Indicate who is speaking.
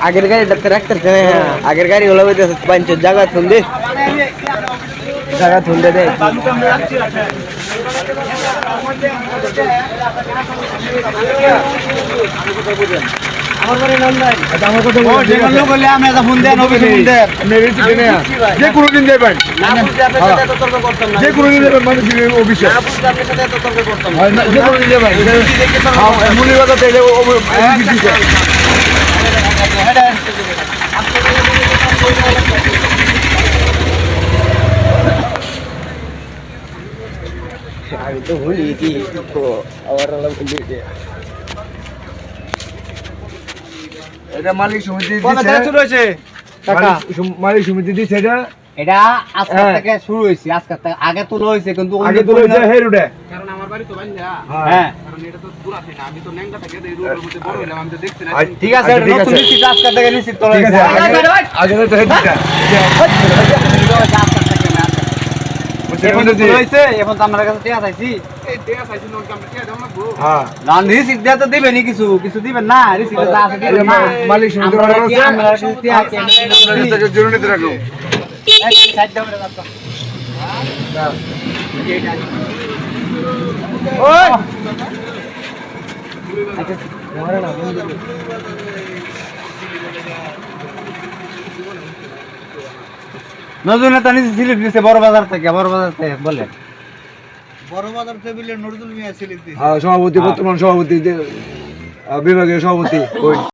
Speaker 1: আগের গাড়ি ট্রাক্টর আগের গাড়ি গুলো পাঁচ জায়গা থুন্দে দে আমার বাড়ি নন্দাই আমার কথা বল যে লোক বলে আমি একটা ফোন দেন হবে ফোন দেন মেরে দিতে না যে কোনো দিন যাবেন না বুঝতে আপনার সাথে এত তর্ক করতাম না যে কোনো দিন যাবেন মানুষের অফিসে না বুঝতে আপনার সাথে এত তর্ক করতাম না যে কোনো দিন যাবেন হ্যাঁ মুলি কথা তাইলে দিতে আমি তো ভুলি কি তো আবার ভুলি এটা মালিক সমিতি দিছে শুরু হয়েছে টাকা মালিক সমিতি দিছে এটা আজকে থেকে শুরু হইছে আজকে থেকে আগে তো হইছে কিন্তু আগে তো হইছে হে রোডে কারণ আমার বাড়ি তো বাইন্দা হ্যাঁ কারণ এটা তো দূর আছে না আমি তো নেংটা থেকে এই রোডের মধ্যে বড় হইলাম আমি তো দেখছি না ঠিক আছে এটা নতুন নিশ্চিত আজকে থেকে নিশ্চিত তো হইছে আগে তো হেডিটা এখন তো হইছে এখন তো আমার কাছে টিয়া চাইছি এই টিয়া চাইছি নন কাম টিয়া দাও লাগবো হ্যাঁ নান রিসিট দেয়া তো দিবেনি কিছু কিছু দিবেন না রিসিট যা আছে দিবেন না মালিক সমিতি আমরা টিয়া কে জরুরি নিতে রাখো এই সাইড দাও রে দাও ওই আচ্ছা মারা না বন্ধু নজরুল নেতা নিচে সিলিপ দিছে বড় বাজার থেকে বলে বড় বাজার থেকে নজরুল মিয়া সিলিপ দিছে হ্যাঁ সভাপতি বর্তমান সভাপতি বিভাগীয় সভাপতি ওই